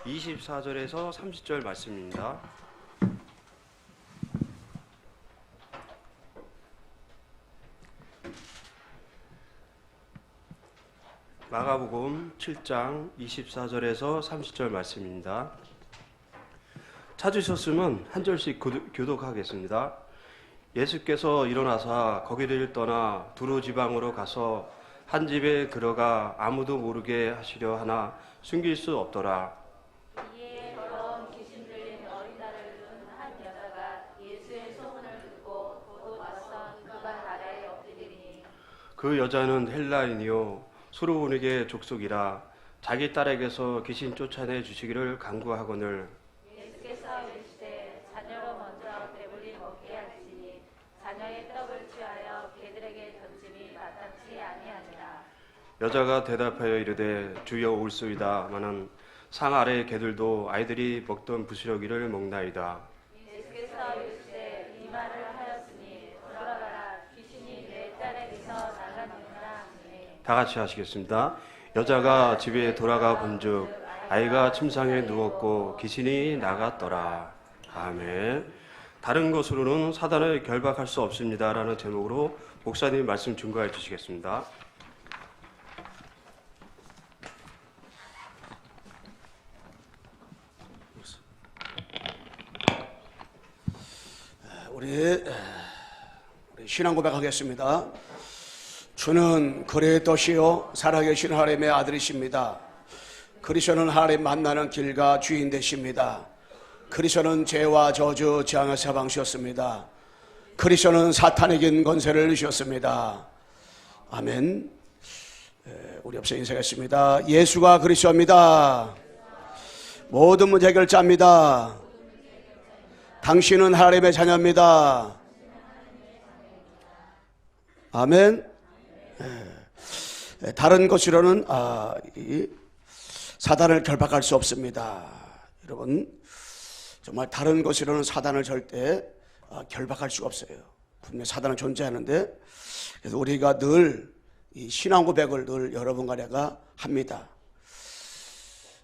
24절에서 30절 말씀입니다. 마가복음 7장 24절에서 30절 말씀입니다. 찾으셨으면 한 절씩 교독하겠습니다. 예수께서 일어나사 거기를 떠나 두로 지방으로 가서 한 집에 들어가 아무도 모르게 하시려 하나 숨길 수 없더라. 이에 더러운 귀신 들린 어린 아이를 둔 한 여자가 예수의 소문을 듣고 곧 와서 그 발 아래에 엎드리니 그 여자는 헬라인이요 수르보니게 족속이라 자기 딸에게서 귀신 쫓아내 주시기를 간구하거늘 예수께서 이르시되 자녀로 먼저 배불리 먹게 할지니 자녀의 떡을 취하여 개들에게 던짐이 마땅치 아니하니라. 여자가 대답하여 이르되 주여 올소이다마는 상 아래 개들도 아이들이 먹던 부스러기를 먹나이다. 예수께서 이르시되 이 말을 하였으니 돌아가라 귀신이 내 딸에게서 나가느니라 하시니 다 같이 하시겠습니다. 여자가 집에 돌아가 본즉 아이가 침상에 누웠고 귀신이 나갔더라. 아멘. 다른 것으로는 사단을 결박할 수 없습니다라는 제목으로 목사님 말씀 증거해 주시겠습니다. 우리 신앙 고백하겠습니다. 주는 그리스도시요 살아계신 하나님의 아들이십니다. 그리스도는 하나님 만나는 길과 주인 되십니다. 그리스도는 죄와 저주 재앙에서 방주셨습니다. 그리스도는 사탄에겐 권세를 주셨습니다. 아멘. 우리 옆에서 인사하겠습니다. 예수가 그리스도입니다. 모든 문제 해결자입니다. 당신은 하나님의 자녀입니다. 아멘. 다른 것으로는 사단을 결박할 수 없습니다. 여러분, 정말 다른 것으로는 사단을 절대 결박할 수가 없어요. 분명히 사단은 존재하는데, 그래서 우리가 늘 이 신앙 고백을 늘 여러분과 내가 합니다.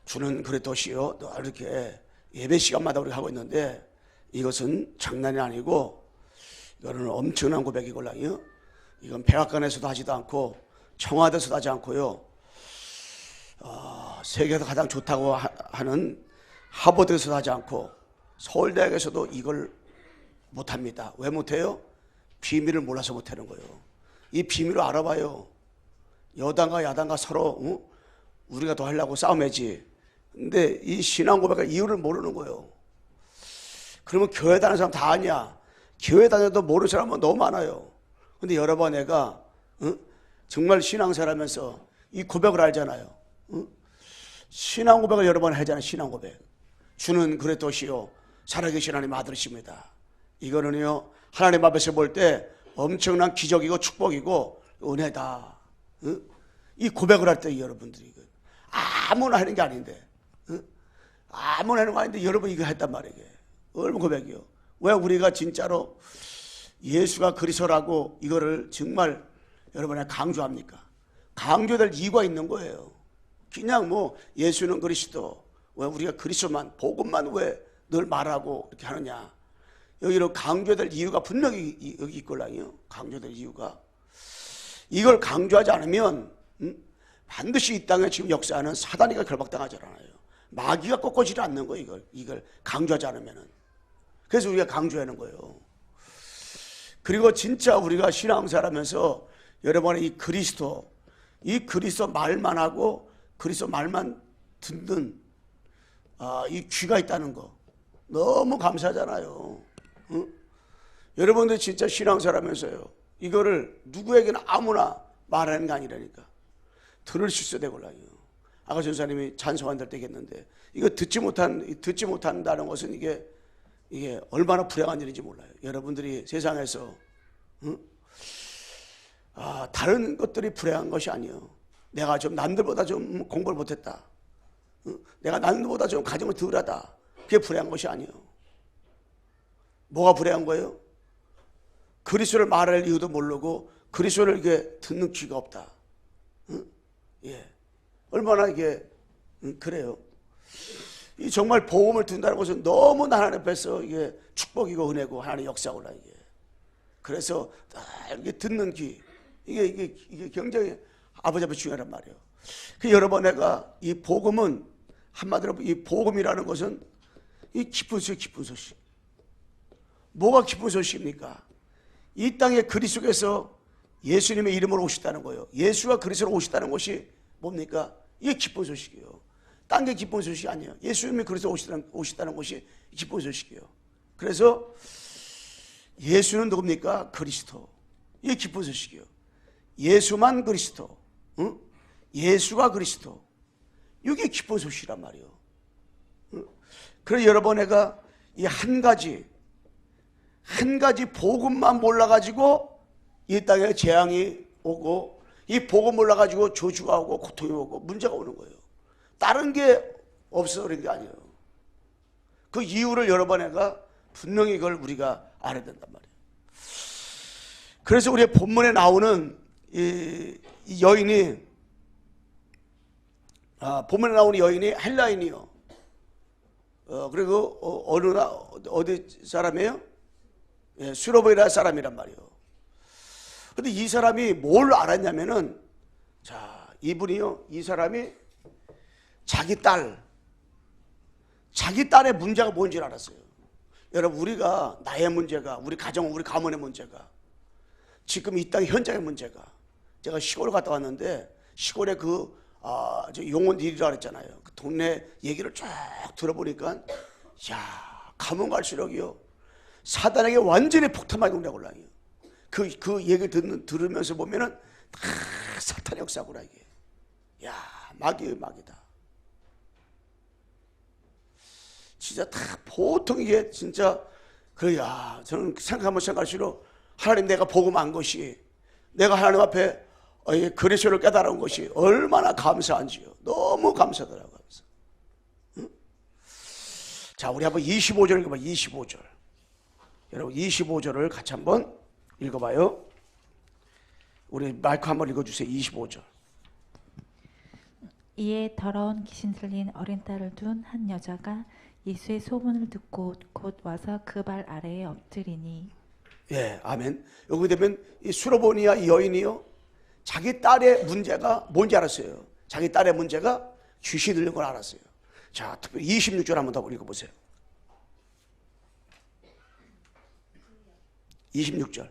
주는 그리스도시요, 이렇게 예배 시간마다 우리가 하고 있는데, 이것은 장난이 아니고 이거는 엄청난 고백이걸랑요. 이건 백악관에서도 하지도 않고 청와대에서도 하지 않고요. 세계에서 가장 좋다고 하는 하버드에서도 하지 않고 서울대학에서도 이걸 못합니다. 왜 못해요? 비밀을 몰라서 못하는 거예요. 이 비밀을 알아봐요. 여당과 야당과 서로 우리가 더 하려고 싸움하지. 근데 이 신앙 고백의 이유를 모르는 거예요. 그러면 교회 다니는 사람 다 아냐? 교회 다녀도 모르는 사람은 너무 많아요. 근데 여러분 내가 정말 신앙생활하면서 이 고백을 알잖아요. 신앙 고백을 여러 번 하잖아요. 신앙 고백. 주는 그리스도시요 살아계신 하나님 아들이십니다. 이거는요 하나님 앞에서 볼 때 엄청난 기적이고 축복이고 은혜다. 이 고백을 할 때 여러분들이 아무나 하는 게 아닌데 아무나 하는 거 아닌데 여러분 이거 했단 말이에요. 얼마나 고백이요. 왜 우리가 진짜로 예수가 그리스도라고 이거를 정말 여러분에게 강조합니까? 강조될 이유가 있는 거예요. 그냥 뭐 예수는 그리스도, 왜 우리가 그리스도만 복음만 왜 늘 말하고 이렇게 하느냐. 여기로 강조될 이유가 분명히 여기 있걸랑요. 강조될 이유가 이걸 강조하지 않으면 반드시 이 땅에 지금 역사하는 사단이가 결박당하지 않아요. 마귀가 꺾어지지 않는 거예요. 이걸 강조하지 않으면은. 그래서 우리가 강조하는 거예요. 그리고 진짜 우리가 신앙생활하면서 여러분의 이 그리스도 말만 하고 그리스도 말만 듣는 이 귀가 있다는 거 너무 감사하잖아요. 여러분들 진짜 신앙생활하면서요 이거를 누구에게나 아무나 말하는 게 아니라니까 들을 수 있어야 되걸라요. 아까 전사님이 찬송한다고 얘기했는데 이거 듣지 못한다는 것은 이게 얼마나 불행한 일인지 몰라요. 여러분들이 세상에서 다른 것들이 불행한 것이 아니에요. 내가 좀 남들보다 좀 공부를 못했다. 내가 남들보다 좀 가정을 덜하다. 그게 불행한 것이 아니에요. 뭐가 불행한 거예요? 그리스도를 말할 이유도 모르고 그리스도를 이게 듣는 귀가 없다. 예. 얼마나 이게 그래요. 정말 복음을 듣는다는 것은 너무 하나님 앞에서 이게 축복이고 은혜고 하나님의 역사구나 이게. 그래서 이게 듣는 귀 이게 굉장히 아버지 앞에 중요하단 말이에요. 그 여러분 내가 이 복음은 한마디로 이 복음이라는 것은 이 기쁜 소식, 기쁜 소식. 뭐가 기쁜 소식입니까? 이 땅에 그리스도께서 예수님의 이름으로 오셨다는 거예요. 예수가 그리스도로 오셨다는 것이 뭡니까? 이게 기쁜 소식이에요. 딴 게 기쁜 소식이 아니에요. 예수님이 그리스도로 오셨다는 것이 기쁜 소식이에요. 그래서 예수는 누굽니까? 그리스도. 이게 기쁜 소식이에요. 예수만 그리스도. 응? 예수가 그리스도. 이게 기쁜 소식이란 말이에요. 응? 그래서 여러분 내가 이 한 가지 복음만 몰라가지고 이 땅에 재앙이 오고 이 복음 몰라가지고 저주가 오고 고통이 오고 문제가 오는 거예요. 다른 게 없어서 그런 게 아니에요. 그 이유를 여러분 내가 분명히 그걸 우리가 알아야 된단 말이에요. 그래서 우리의 본문에 나오는 이 여인이 본문에 나오는 여인이 헬라인이요. 그리고 어디 사람이에요? 예, 수로보이라 사람이란 말이에요. 근데 이 사람이 뭘 알았냐면은 자, 이분이요. 이 사람이 자기 딸의 문제가 뭔지 알았어요. 여러분 우리가 나의 문제가 우리 가정 우리 가문의 문제가 지금 이 땅 현장의 문제가 제가 시골 갔다 왔는데 시골에 용원 일이라 그랬잖아요. 그 동네 얘기를 쭉 들어보니까 야 가면 갈수록이요 사단에게 완전히 폭탄 맞은 동네가 올라요. 그 얘기 들으면서 보면은 다 사탄의 역사구나 이게. 야 마귀의 마귀다. 진짜 다 보통 이게 진짜 그야 저는 생각하면 생각할수록 하나님 내가 복음 안 것이 내가 하나님 앞에 그리스도를 깨달은 것이 얼마나 감사한지요. 너무 감사하더라고요. 응? 자 우리 한번 25절 읽어봐. 25절 여러분 25절을 같이 한번 읽어봐요. 우리 마이크 한번 읽어주세요. 25절. 이에 더러운 귀신 들린 어린 딸을 둔 한 여자가 예수의 소문을 듣고 곧 와서 그 발 아래에 엎드리니. 예, 아멘. 여기 되면 이 수로보니아 이 여인이요 자기 딸의 문제가 뭔지 알았어요. 자기 딸의 문제가 귀신이 들린 걸 알았어요. 자, 특별히 26절 한번 더 읽어보세요. 26절.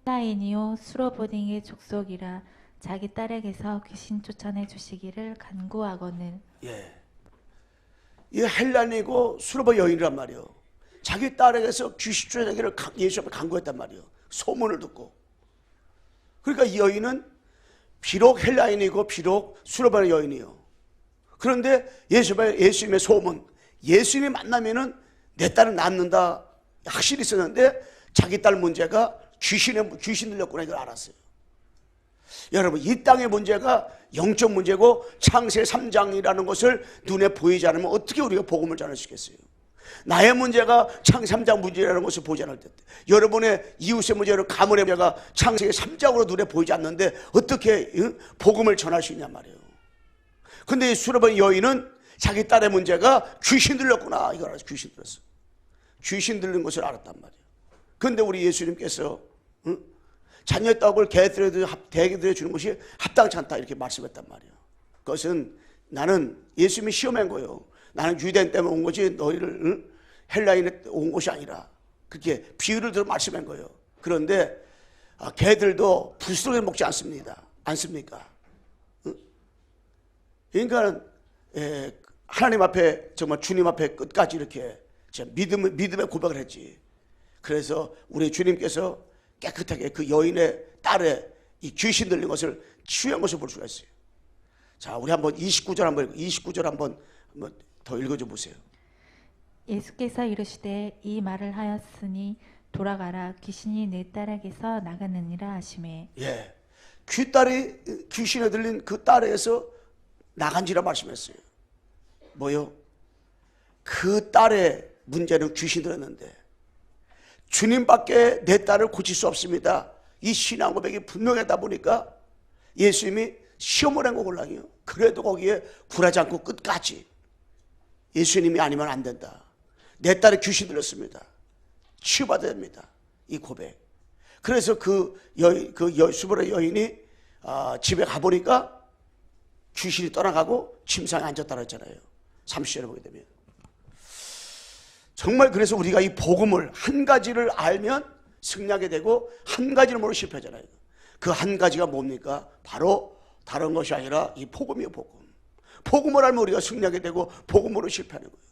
헬라인이요 수로보딩의 족속이라 자기 딸에게서 귀신 쫓아내 주시기를 간구하거늘. 예. 이 헬란이고 수로보 여인이란 말이에요. 자기 딸에게서 귀신 쫓아내기를 예수 앞에 간구했단 말이에요. 소문을 듣고. 그러니까 이 여인은 비록 헬라인이고 비록 수로보 여인이요. 그런데 예수님의 소문, 예수님이 만나면은 내 딸은 낫는다 확실히 있었는데 자기 딸 문제가 귀신 들렸구나 이걸 알았어요. 여러분 이 땅의 문제가 영적 문제고 창세 3장이라는 것을 눈에 보이지 않으면 어떻게 우리가 복음을 전할 수 있겠어요? 나의 문제가 창세 3장 문제라는 것을 보지 않을 때 여러분의 이웃의 문제로 가문의 문제가 창세 3장으로 눈에 보이지 않는데 어떻게 복음을 전할 수 있냔 말이에요. 근데 이 수로보 여인은 자기 딸의 문제가 귀신 들렸구나 이걸 알았어요. 귀신 들렸어. 귀신 들린 것을 알았단 말이에요. 그런데 우리 예수님께서 자녀의 떡을 개들에 주는 것이 합당치 않다 이렇게 말씀했단 말이에요. 그것은 나는 예수님이 시험한 거예요. 나는 유대인 때문에 온 거지 너희를 헬라인에 온 것이 아니라 그렇게 비유를 들어 말씀한 거예요. 그런데 개들도 부스러기 먹지 않습니까? 그러니까 하나님 앞에 정말 주님 앞에 끝까지 이렇게 믿음의 고백을 했지. 그래서 우리 주님께서 깨끗하게 그 여인의 딸의 이 귀신 들린 것을 치유한 것을 볼 수가 있어요. 자, 우리 한번 29절 한번 더 읽어줘 보세요. 예수께서 이르시되 이 말을 하였으니 돌아가라 귀신이 내 딸에게서 나가느니라 하시매. 예, 귀딸이 귀신에 들린 그 딸에게서 나간지라 말씀했어요. 뭐요? 그 딸의 문제는 귀신 들었는데 주님밖에 내 딸을 고칠 수 없습니다. 이 신앙 고백이 분명하다 보니까 예수님이 시험을 한 거골라요. 그래도 거기에 굴하지 않고 끝까지 예수님이 아니면 안 된다. 내 딸에 귀신 들렸습니다. 치유받아야 됩니다. 이 고백. 그래서 수보의 여인이 집에 가보니까 귀신이 떠나가고 침상에 앉았다고 했잖아요. 30절에 보게 되면. 정말 그래서 우리가 이 복음을 한 가지를 알면 승리하게 되고 한 가지를 모르면 실패하잖아요. 그 한 가지가 뭡니까? 바로 다른 것이 아니라 이 복음이에요. 복음. 복음을 알면 우리가 승리하게 되고 복음으로 실패하는 거예요.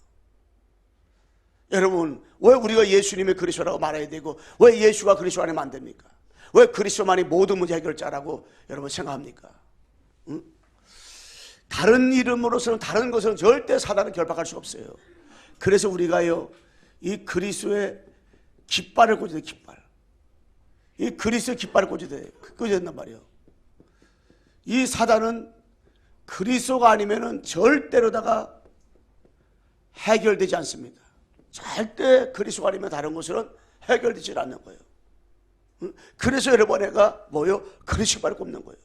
여러분, 왜 우리가 예수님의 그리스도라고 말해야 되고 왜 예수가 그리스도 아니면 안 됩니까? 왜 그리스도만이 모든 문제 해결자라고 여러분 생각합니까? 응? 다른 이름으로서는 다른 것은 절대 사단을 결박할 수가 없어요. 그래서 우리가요, 이 그리스도의 깃발을 꽂아야 돼요. 깃발. 이 그리스도의 깃발을 꽂아야 된단 말이에요. 이 사단은 그리스도가 아니면은 절대로다가 해결되지 않습니다. 절대 그리스도가 아니면 다른 것은 해결되지 않는 거예요. 그래서 여러분 내가 뭐요? 그리스도 깃발을 꼽는 거예요.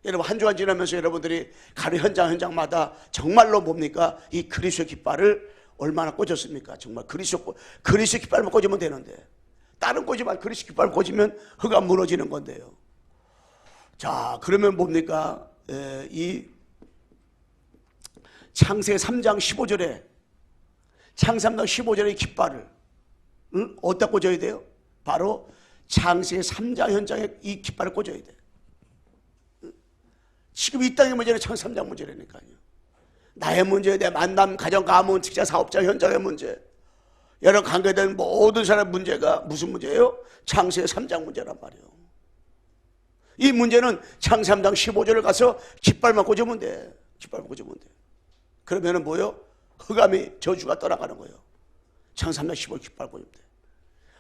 여러분 한 주간 지나면서 여러분들이 가는 현장마다 정말로 뭡니까? 이 그리스도의 깃발을 얼마나 꽂았습니까? 정말 그리스도 깃발만 꽂으면 되는데 다른 꽂지 말고 그리스도 깃발 꽂으면 흙가 무너지는 건데요. 자, 그러면 뭡니까? 이 창세기 3장 15절에 창세기 3장 15절의 깃발을 어디다 꽂아야 돼요? 바로 창세기 3장 현장에 이 깃발을 꽂아야 돼. 지금 이 땅의 문제는 창세기 3장 문제라니까요. 나의 문제, 내 만남, 가정, 가문, 직장, 사업자, 현장의 문제, 여러 관계된 모든 사람의 문제가 무슨 문제예요? 창세기 3장 문제란 말이에요. 이 문제는 창세기 3장 15절을 가서 깃발만 꽂으면 돼. 깃발만 꽂으면 돼. 그러면은 뭐요? 흑암이 저주가 떠나가는 거예요. 창세기 3장 15절 깃발 꽂으면 돼.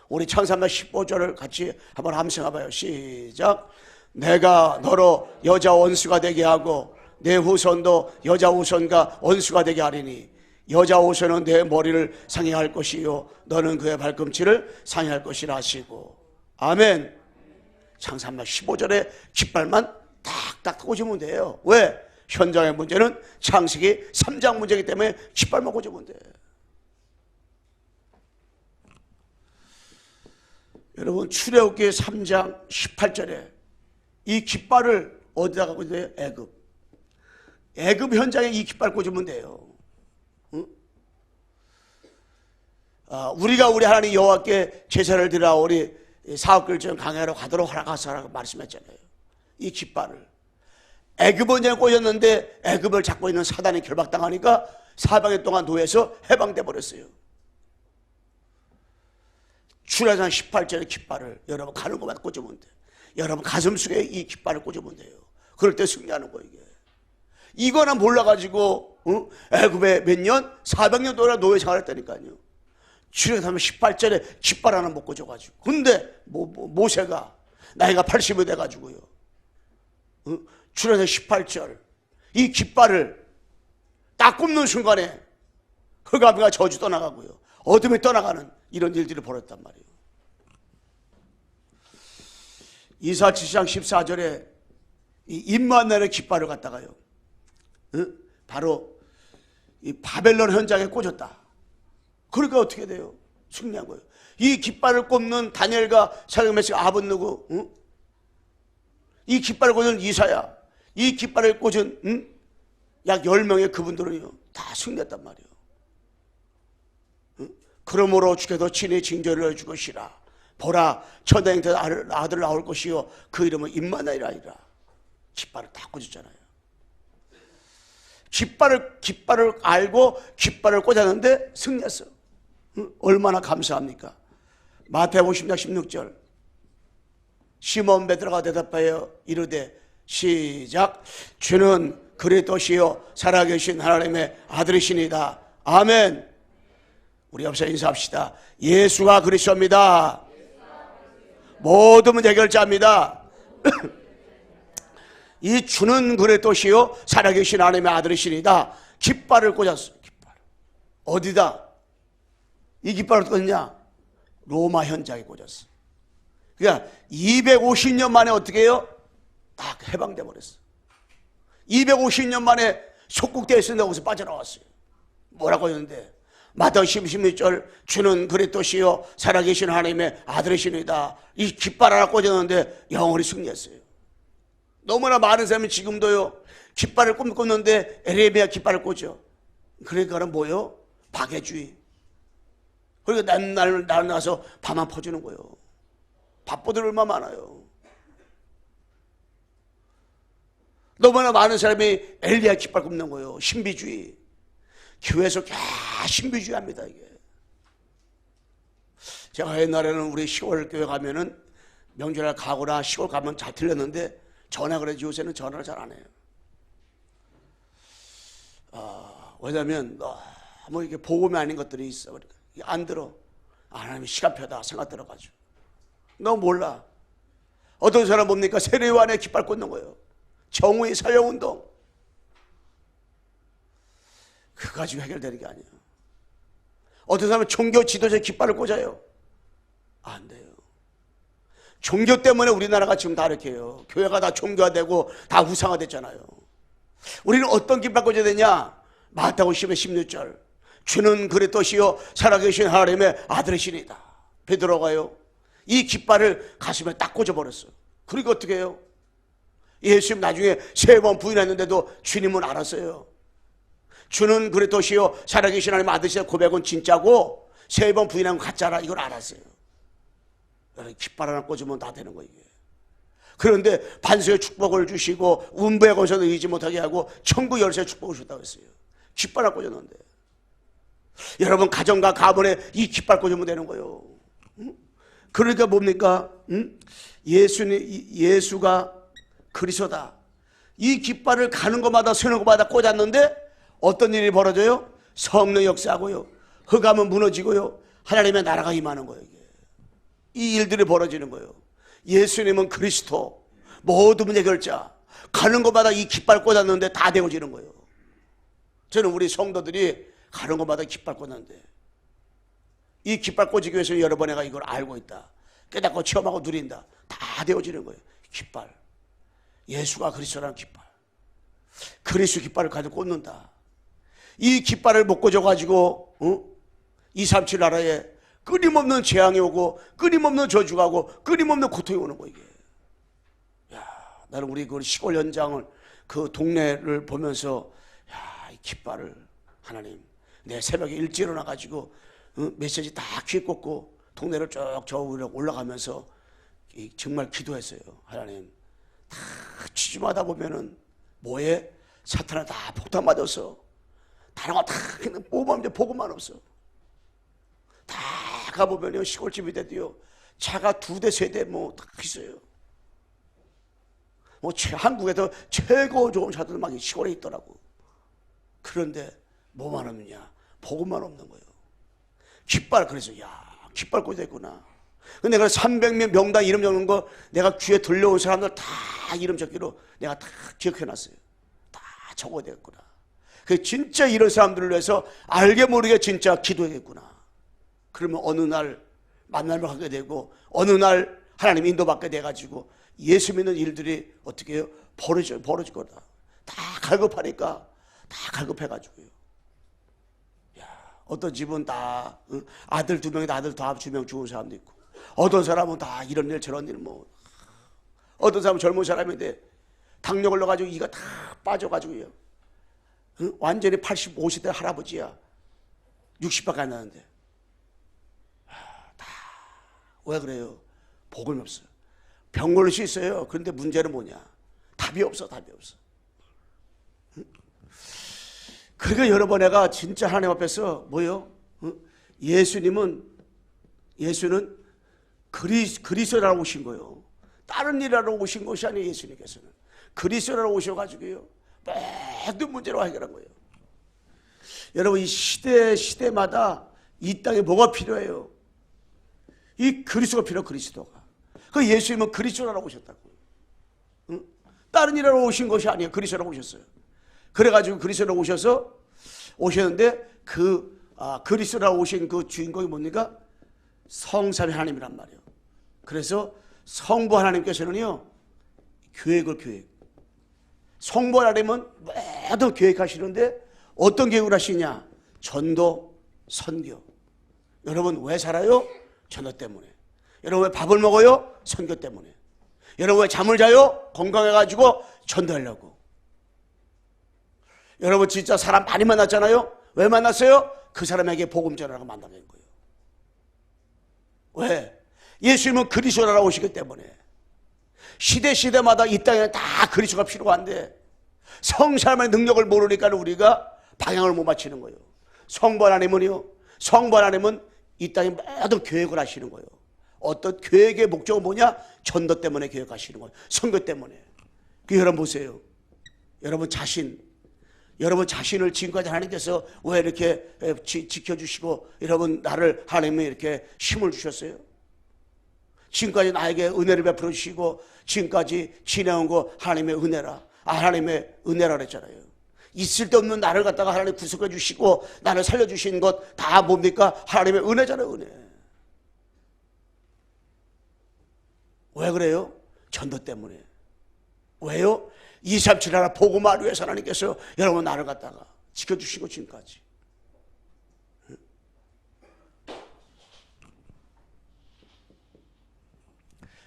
우리 창세기 3장 15절을 같이 한번 함성해봐요. 시작. 내가 너로 여자 원수가 되게 하고 내 후손도 여자 후손과 원수가 되게 하리니 여자 후손은 내 머리를 상해할 것이요 너는 그의 발꿈치를 상해할 것이라 하시고. 아멘. 창세기 15절에 깃발만 딱딱 꽂으면 돼요. 왜? 현장의 문제는 창세기 3장 문제이기 때문에 깃발만 꽂으면 돼. 여러분 출애굽기 3장 18절에 이 깃발을 어디다가 꽂아요? 애굽 현장에 이 깃발 꽂으면 돼요. 응? 우리가 우리 하나님 여호와께 제사를 드려 우리 사업결정 강해로 가도록 허락하소서라고 말씀했잖아요. 이 깃발을 애굽 현장에 꽂았는데 애굽을 잡고 있는 사단이 결박당하니까 400일 동안 노예에서 해방돼 버렸어요. 출애굽기 18절의 깃발을 여러분 가는 곳마다 꽂으면 돼. 여러분 가슴 속에 이 깃발을 꽂으면 돼요. 그럴 때 승리하는 거예요. 이게 이거나 몰라가지고 애굽에 몇 년? 400년 동안 노예 생활했다니까요. 출애굽기 18절에 깃발 하나 못 꽂아가지고. 근데 모세가 나이가 80이 돼가지고요. 출애굽기 18절 이 깃발을 딱 꼽는 순간에 흑암이가 저주 떠나가고요. 어둠이 떠나가는 이런 일들이 벌어졌단 말이에요. 이사 7장 14절에 이 임마누엘의 깃발을 갖다가요. 바로 이 바벨론 현장에 꽂았다. 그러니까 어떻게 돼요? 승리한 거예요. 이 깃발을 꼽는 다니엘과 사격 메시가 아본 누구? 이 깃발을 꽂은 이사야. 이 깃발을 꽂은 약 10명의 그분들은요 다 승리했단 말이에요. 그러므로 주께서 친히 징조를 해줄 것이라. 보라 천당에서 아들 나올 것이요 그 이름은 임마누엘이라 하리라. 깃발을 다 꽂았잖아요. 깃발을 알고 깃발을 꽂았는데 승리했어. 얼마나 감사합니까? 마태복음 10장 16절 시몬 베드로가 대답하여 이르되 시작. 주는 그리스도시요 살아계신 하나님의 아들이시니다. 아멘. 우리 옆에서 인사합시다. 예수가 그리스도입니다. 모든 문제 해결자입니다. 이 주는 그리스도시요 살아계신 하나님의 아들이시니다. 깃발을 꽂았어요. 깃발. 어디다? 이 깃발을 꽂았냐? 로마 현장에 꽂았어. 그러니까 250년 만에 어떻게 해요? 딱 해방돼 버렸어. 250년 만에 속국되어 있었는데 거기서 빠져나왔어요. 뭐라고 했는데 마태복음 16절 주는 그리스도시요 살아계신 하나님의 아들이시니다. 이 깃발 하나 꽂았는데 영원히 승리했어요. 너무나 많은 사람이 지금도요 깃발을 꽂는데 에레미야 깃발을 꽂죠. 그러니까는 뭐요? 박해주의. 그리고 날 나서 밥만 퍼주는 거예요. 밥보들 얼마나 많아요. 너무나 많은 사람이 엘리야 깃발 꼽는 거예요. 신비주의. 교회에서 신비주의 합니다, 이게. 제가 옛날에는 우리 시골 교회 가면은 명절날 가거나 시골 가면 잘 들렸는데 전화 그래도 요새는 전화를 잘 안 해요. 왜냐면 너무 이게 복음이 아닌 것들이 있어. 그러니까 안 들어. 하나님이 시간표다 생각 들어가지고. 너 몰라. 어떤 사람 뭡니까? 세례요한에 깃발 꽂는 거예요. 정의의 사형운동. 그거 가지고 해결되는 게 아니에요. 어떤 사람은 종교 지도자의 깃발을 꽂아요. 안 돼요. 종교 때문에 우리나라가 지금 다 이렇게 해요. 교회가 다 종교화되고 다 우상화됐잖아요. 우리는 어떤 깃발 꽂아야 되냐? 마태복음 16절 주는 그리스도시요 살아계신 하나님의 아들이시니다. 베드로가요 이 깃발을 가슴에 딱 꽂아버렸어요. 그리고 어떻게 해요? 예수님 나중에 3번 부인했는데도 주님은 알았어요. 주는 그리스도시요 살아계신 하나님의 아들이시다 고백은 진짜고 3번 부인한 건 가짜라 이걸 알았어요. 깃발 하나 꽂으면 다 되는 거예요. 그런데 반세의 축복을 주시고 운부의 권세도 이기지 못하게 하고 천국 열쇠의 축복을 주셨다고 했어요. 깃발 하나 꽂았는데 여러분 가정과 가문에 이 깃발 꽂으면 되는 거예요. 그러니까 뭡니까? 예수가 그리스도다. 이 깃발을 가는 곳마다 서는 곳마다 꽂았는데 어떤 일이 벌어져요? 성령 역사하고요 흑암은 무너지고요 하나님의 나라가 임하는 거예요. 이 일들이 벌어지는 거예요. 예수님은 그리스도 모든 문제 해결자. 가는 곳마다 이 깃발 꽂았는데 다 되어지는 거예요. 저는 우리 성도들이 가는 곳마다 깃발 꽂는데 이 깃발 꽂기 위해서 여러 번 내가 이걸 알고 있다. 깨닫고 체험하고 누린다. 다 되어지는 거예요. 깃발. 예수가 그리스도라는 깃발. 그리스도 깃발을 가지고 꽂는다. 이 깃발을 못 꽂아가지고 237 나라에 끊임없는 재앙이 오고 끊임없는 저주가 오고 끊임없는 고통이 오는 거예요. 야, 나는 우리 그 시골 현장을 그 동네를 보면서 야, 이 깃발을 하나님 내 새벽에 일찍 일어나가지고 메시지 다 귀에 꽂고 동네를 쭉 저 위로 올라가면서 정말 기도했어요. 하나님 다 취침하다 보면은 뭐에 사탄을 다 폭탄 맞아서 다른 거 다 뽑으면 복음만 없어. 다 가보면요 시골집이 돼도요 차가 2대 3대 뭐 다 있어요. 뭐 한국에서 최고 좋은 차들 막 시골에 있더라고. 그런데 뭐만 없느냐? 복음만 없는 거예요. 깃발. 그래서 야 깃발 꽂아있구나. 근데 내가 300명 명단 이름 적는 거 내가 귀에 들려온 사람들 다 이름 적기로 내가 다 기억해놨어요. 다 적어야겠구나. 그 진짜 이런 사람들을 위해서 알게 모르게 진짜 기도해야겠구나. 그러면 어느 날 만남을 하게 되고 어느 날 하나님 인도받게 돼가지고 예수 믿는 일들이 어떻게 해요? 벌어질 거다. 다 갈급하니까 다 갈급해가지고요. 야, 어떤 집은 다 아들 2명이다 아들 다 2명 죽은 사람도 있고 어떤 사람은 다 이런 일 저런 일 뭐 어떤 사람은 젊은 사람인데 당뇨 걸려가지고 이가 다 빠져가지고요. 완전히 85세 할아버지야. 60밖에 안 나는데. 왜 그래요? 복음이 없어요. 병 걸릴 수 있어요. 그런데 문제는 뭐냐? 답이 없어. 그러니까 여러분 내가 진짜 하나님 앞에서 뭐요? 예수는 그리스도라고 오신 거예요. 다른 일하러 오신 것이 아니에요. 예수님께서는 그리스도라고 오셔가지고요 모든 문제로 해결한 거예요. 여러분 이 시대마다 이 땅에 뭐가 필요해요? 이 그리스도가 필요해요. 그리스도가. 그 예수님은 그리스도라고 오셨다고요. 응? 다른 일하러 오신 것이 아니에요. 그리스도라고 오셨어요. 그래가지고 그리스도라고 오셨는데 그리스도라고 오신 그 주인공이 뭡니까? 성삼위 하나님이란 말이에요. 그래서 성부 하나님께서는요 계획. 성부 하나님은 모든 계획하시는데 어떤 계획을 하시냐? 전도, 선교. 여러분 왜 살아요? 전도 때문에. 여러분 왜 밥을 먹어요? 선교 때문에. 여러분 왜 잠을 자요? 건강해가지고 전도하려고. 여러분 진짜 사람 많이 만났잖아요? 왜 만났어요? 그 사람에게 복음 전하라고 만나게 된 거예요. 왜? 예수님은 그리스도라 오시기 때문에. 시대마다 이 땅에는 다 그리스도가 필요한데 성삼의 능력을 모르니까 우리가 방향을 못 맞추는 거예요. 성부 하나님은요, 성부 하나님은 이 땅에 모든 계획을 하시는 거예요. 어떤 계획의 목적은 뭐냐? 전도 때문에 계획하시는 거예요. 선교 때문에. 여러분 보세요. 여러분 자신을 지금까지 하나님께서 왜 이렇게 지켜주시고 여러분 나를 하나님이 이렇게 힘을 주셨어요? 지금까지 나에게 은혜를 베풀어 주시고 지금까지 지내온 거 하나님의 은혜라. 하나님의 은혜라 그랬잖아요. 있을 데 없는 나를 갖다가 하나님 구속해 주시고 나를 살려주신 것 다 뭡니까? 하나님의 은혜잖아요. 은혜. 왜 그래요? 전도 때문에. 왜요? 237 하나 복음을 위해서 하나님께서 여러분 나를 갖다가 지켜주시고 지금까지.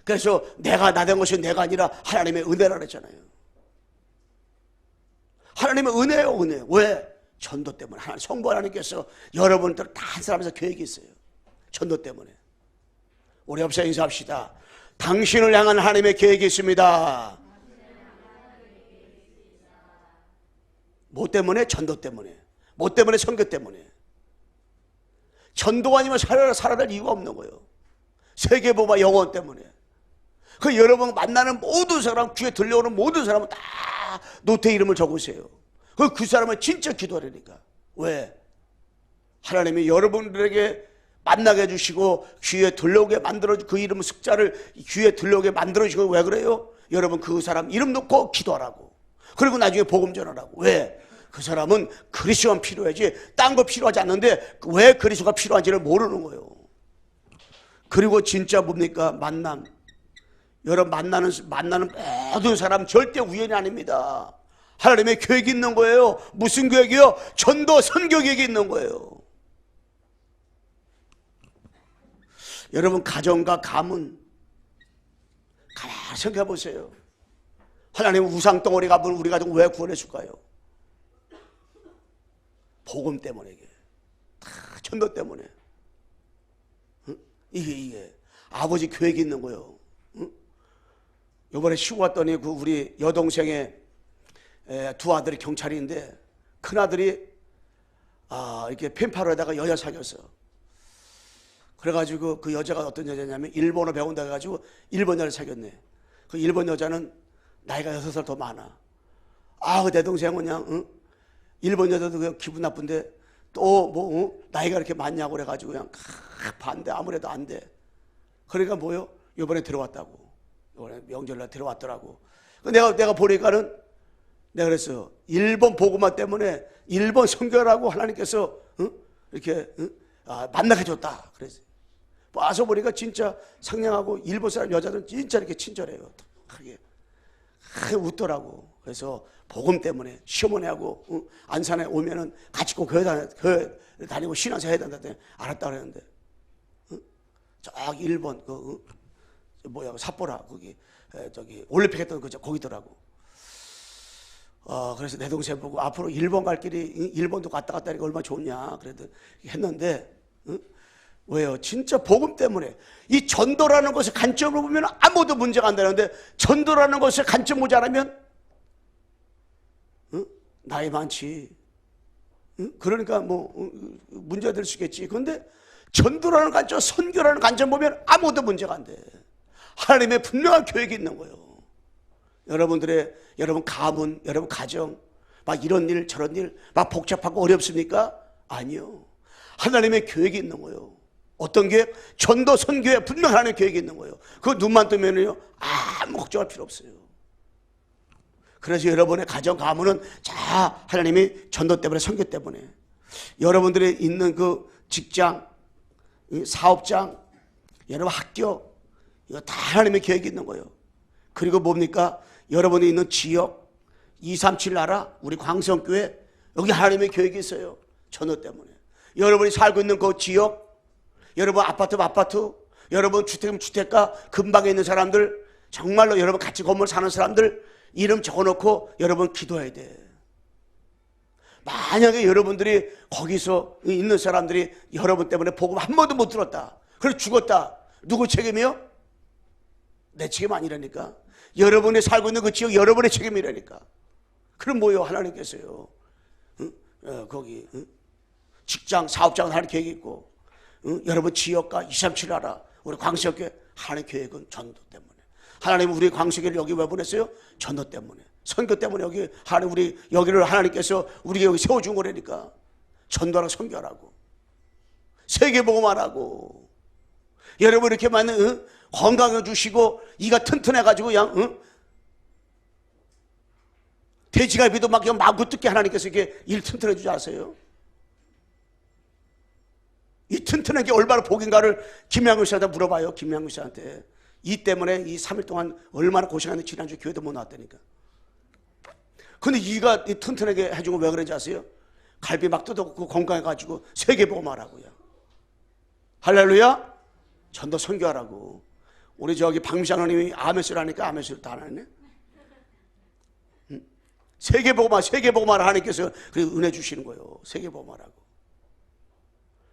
그래서 내가 나된 것이 내가 아니라 하나님의 은혜라 그랬잖아요. 하나님의 은혜예요, 은혜. 왜? 전도 때문에. 하나님, 성부 하나님께서 여러분들 다 한 사람에서 계획이 있어요. 전도 때문에. 우리 옆에서 인사합시다. 당신을 향한 하나님의 계획이 있습니다. 뭐 때문에? 전도 때문에. 뭐 때문에? 선교 때문에. 전도가 아니면 살아날 이유가 없는 거예요. 세계보바 영혼 때문에. 그 여러분 만나는 모든 사람, 귀에 들려오는 모든 사람은 다 노트에 이름을 적으세요. 그 사람은 진짜 기도하려니까. 왜? 하나님이 여러분들에게 만나게 해주시고 귀에 들려오게 만들어주고 그 이름 숫자를 귀에 들려오게 만들어주시고 왜 그래요? 여러분 그 사람 이름 놓고 기도하라고. 그리고 나중에 복음 전하라고. 왜? 그 사람은 그리스도만 필요하지 딴 거 필요하지 않는데 왜 그리스도가 필요한지를 모르는 거예요. 그리고 진짜 뭡니까? 만남. 여러분 만나는 모든 사람 절대 우연이 아닙니다. 하나님의 계획이 있는 거예요. 무슨 계획이요? 전도 선교 계획이 있는 거예요. 여러분 가정과 가문 가만히 생각해 보세요. 하나님 우상 덩어리 가면 우리 가정 왜 구원해 줄까요? 복음 때문에. 이게 다 전도 때문에. 이게 아버지 계획이 있는 거예요. 이번에 쉬고 왔더니 그 우리 여동생의 두 아들이 경찰인데 큰 아들이 이렇게 펜파로에다가 여자 사귀었어. 그래가지고 그 여자가 어떤 여자냐면 일본어 배운다 해가지고 일본여를 사귀었네. 그 일본 여자는 나이가 6살 더 많아. 그 내 동생은 그냥 일본 여자도 그냥 기분 나쁜데 또 뭐 나이가 이렇게 많냐고 그래가지고 그냥 반대. 아무래도 안 돼. 그러니까 뭐요? 이번에 들어왔다고. 이번에 명절날 들어왔더라고. 내가 보니까는 내가 그랬어요. 일본 복음화 때문에 일본 선교라고 하나님께서 이렇게 만나게 줬다. 그래서 와서 보니까 진짜 상냥하고 일본 사람 여자들은 진짜 이렇게 친절해요. 크게 웃더라고. 그래서 복음 때문에 시어머니하고 안산에 오면은 같이 꼭 교회 다니고 신앙생활 해야 된다더니 알았다 그랬는데 저기 일본 삿포로 거기 저기 올림픽 했던 거기더라고. 그래서 내 동생 보고 앞으로 일본 갈 길이 일본도 갔다 하니까 얼마나 좋냐 그래도 했는데 왜요? 진짜 복음 때문에. 이 전도라는 것의 관점으로 보면 아무도 문제가 안 되는데 전도라는 것의 관점 보지 않으면 나이 많지. 그러니까 뭐 문제가 될 수 있겠지. 그런데 전도라는 관점, 선교라는 관점 보면 아무도 문제가 안 돼. 하나님의 분명한 계획이 있는 거예요. 여러분 가문, 여러분 가정 막 이런 일 저런 일 막 복잡하고 어렵습니까? 아니요. 하나님의 계획이 있는 거예요. 어떤 계획? 전도 선교에 분명 하나님의 계획이 있는 거예요. 그 눈만 뜨면요 아무 걱정할 필요 없어요. 그래서 여러분의 가정 가문은 자 하나님이 전도 때문에 선교 때문에 여러분들이 있는 그 직장, 사업장, 여러분 학교 이거 다 하나님의 계획이 있는 거예요. 그리고 뭡니까? 여러분이 있는 지역 237 나라 우리 광성교회 여기 하나님의 계획이 있어요. 전도 때문에. 여러분이 살고 있는 그 지역, 여러분 아파트, 여러분 주택이면 주택가 근방에 있는 사람들, 정말로 여러분 같이 건물 사는 사람들 이름 적어놓고 여러분 기도해야 돼. 만약에 여러분들이 거기서 있는 사람들이 여러분 때문에 복음 한 번도 못 들었다, 그래서 죽었다, 누구 책임이요? 내 책임 아니라니까. 여러분이 살고 있는 그 지역 여러분의 책임이라니까. 그럼 뭐요? 하나님께서요, 거기 직장 사업장은 하나님 계획이 있고, 여러분 지역과 237 알아, 우리 광석교회 하나님 계획은 전도 때문에. 하나님은 우리 광석교회를 여기 왜 보냈어요? 전도 때문에, 선교 때문에. 여기 하나님, 우리 여기를 하나님께서 우리 여기 세워준 거라니까. 전도하라고, 선교하라고, 세계복음하라고. 여러분 이렇게 많은 건강해 주시고 이가 튼튼해가지고 그냥 돼지갈비도 막 마구 뜯게 하나님께서 이렇게 일 튼튼해 주지 아세요? 이 튼튼한 게 얼마나 복인가를 김양구 씨한테 물어봐요. 김양구 씨한테. 이 때문에 이 3일 동안 얼마나 고생하는데 지난주 교회도 못 나왔다니까. 근데 이가 튼튼하게 해주고 왜 그런지 아세요? 갈비 막 뜯어먹고 건강해가지고 세계복음하라고요. 할렐루야. 전도 선교하라고. 우리 저기 박미장 님이 아멘스를 하니까 아멘스를 다 안 했네. 세계복음하라 하나님께서 은혜 주시는 거예요. 세계복음하라고.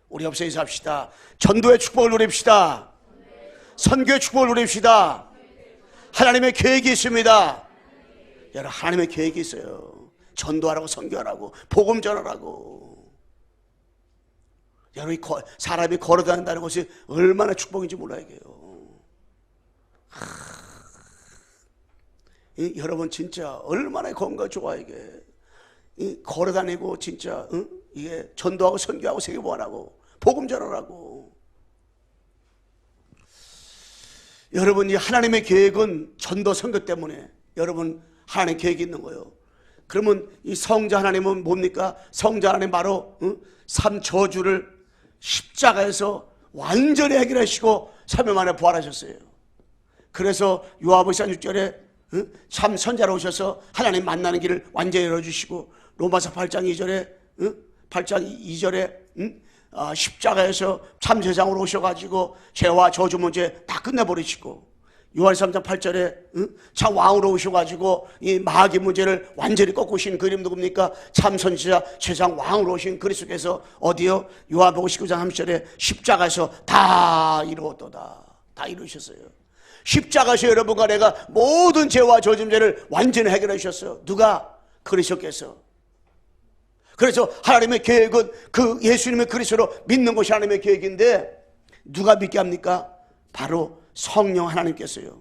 우리 옆에 인사합시다. 전도의 축복을 누립시다. 선교의 축복을 누립시다. 하나님의 계획이 있습니다. 여러분, 하나님의 계획이 있어요. 전도하라고, 선교하라고, 복음 전하라고. 여러분이 사람이 걸어다닌다는 것이 얼마나 축복인지 몰라야 해요. 여러분 진짜 얼마나 건강 좋아. 이게 걸어다니고 진짜 이게 전도하고 선교하고 세계보안하고 복음 전하라고. 여러분, 이 하나님의 계획은 전도 선교 때문에 여러분 하나님 계획이 있는 거예요. 그러면 이 성자 하나님은 뭡니까? 성자 하나님 바로 삶 저주를 십자가에서 완전히 해결하시고 3일 만에 부활하셨어요. 그래서 요한복음 6절에 참 선자로 오셔서 하나님 만나는 길을 완전히 열어주시고, 로마서 8장 2절에 8장 2절에 십자가에서 참 세상으로 오셔가지고 죄와 저주 문제 다 끝내버리시고, 요한복음 3장 8절에 참 왕으로 오셔가지고 이 마귀 문제를 완전히 꺾으신 그림 누굽니까? 참 선지자 세상 왕으로 오신 그리스도께서 어디요? 요한복음 19장 30절에 십자가에서 다 이루었도다. 다 이루셨어요. 십자가에서 여러분과 내가 모든 죄와 저주 문제를 완전히 해결해 주셨어요. 누가? 그리스도께서. 그래서 하나님의 계획은 그 예수님의 그리스도로 믿는 것이 하나님의 계획인데, 누가 믿게 합니까? 바로 성령 하나님께서요.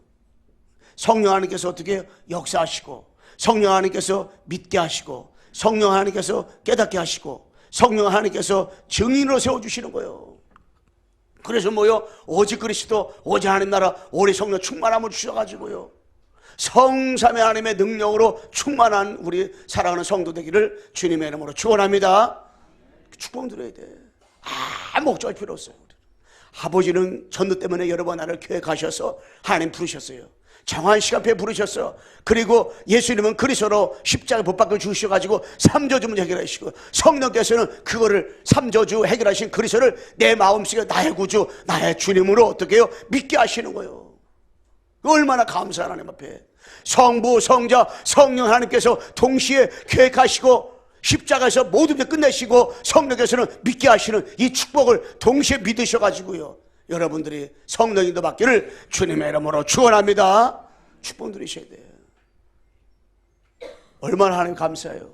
성령 하나님께서 어떻게 해요? 역사하시고, 성령 하나님께서 믿게 하시고, 성령 하나님께서 깨닫게 하시고, 성령 하나님께서 증인으로 세워주시는 거예요. 그래서 뭐요? 오직 그리스도, 오직 하나님 나라, 오리 성령 충만함을 주셔가지고요, 성삼위 하나님의 능력으로 충만한 우리 사랑하는 성도 되기를 주님의 이름으로 축원합니다. 축복 드려야 돼. 아무 걱정할 필요 없어요. 아버지는 전도 때문에 여러분 나를 교회 가셔서 하나님 부르셨어요. 정한 시간표에 부르셨어. 그리고 예수님은 그리스도로 십자가에 못 박혀 주셔가지고 삼저주 문제 해결하시고, 성령께서는 그거를 삼저주 해결하신 그리스도를 내 마음속에 나의 구주, 나의 주님으로 어떻게 해요? 믿게 하시는 거예요. 얼마나 감사한 하나님 앞에. 성부, 성자, 성령 하나님께서 동시에 계획하시고 십자가에서 모든 게 끝내시고 성령께서는 믿게 하시는 이 축복을 동시에 믿으셔가지고요, 여러분들이 성령님도 받기를 주님의 이름으로 축원합니다. 축복 누리셔야 돼요. 얼마나 하나님 감사해요.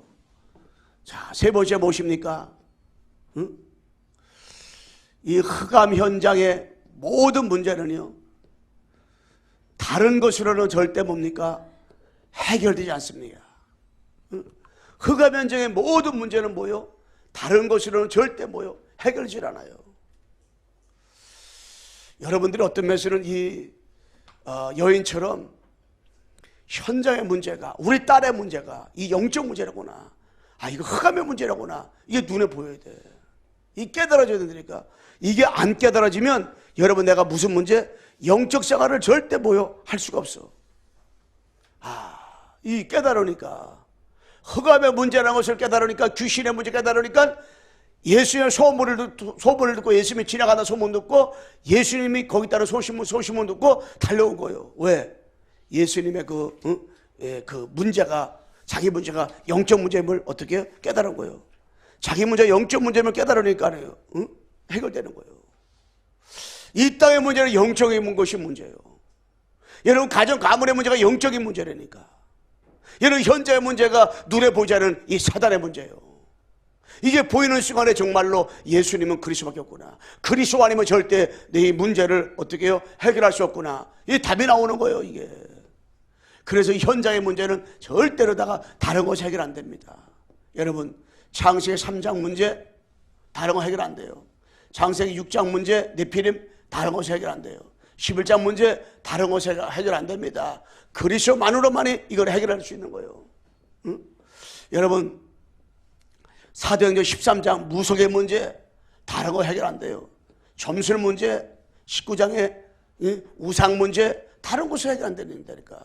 자, 세 번째 무엇입니까? 이 흑암 현장의 모든 문제는요, 다른 것으로는 절대 뭡니까? 해결되지 않습니다. 흑암 현장의 모든 문제는 뭐요? 다른 것으로는 절대 뭐요? 해결되지 않아요. 여러분들이 어떤 면에서는 이 여인처럼 현장의 문제가, 우리 딸의 문제가 이 영적 문제라구나, 이거 흑암의 문제라구나, 이게 눈에 보여야 돼. 이 깨달아져야 된다니까. 이게 안 깨달아지면 여러분, 내가 무슨 문제? 영적 생활을 절대 뭐요? 할 수가 없어. 이 깨달으니까, 흑암의 문제라는 것을 깨달으니까, 귀신의 문제 깨달으니까 예수님의 소문을 듣고 예수님이 지나가다 소문 듣고 예수님이 거기 따른 소식문 듣고 달려온 거예요. 왜? 예수님의 그 문제가, 자기 문제가 영적 문제임을 어떻게 해요? 깨달은 거예요. 자기 문제가 영적 문제임을 깨달으니까요, 해결되는 거예요. 이 땅의 문제는 영적인 것이 문제예요. 여러분, 가정 가문의 문제가 영적인 문제라니까. 여러분, 현재의 문제가 눈에 보이지 않는 이 사단의 문제예요. 이게 보이는 순간에 정말로 예수님은 그리스도밖에 없구나, 그리스도 아니면 절대 내 문제를 어떻게 해요? 해결할 수 없구나, 이 답이 나오는 거예요, 이게. 그래서 현장의 문제는 절대로다가 다른 것이 해결 안 됩니다. 여러분, 창세기 3장 문제 다른 거 해결 안 돼요. 창세기 6장 문제 네피림 다른 것이 해결 안 돼요. 11장 문제 다른 것이 해결 안 됩니다. 그리스도만으로만이 이걸 해결할 수 있는 거예요. 응? 여러분, 사도행전 13장 무속의 문제 다른 거 해결 안 돼요. 점술 문제 19장의 우상 문제 다른 것이 해결 안 된다니까.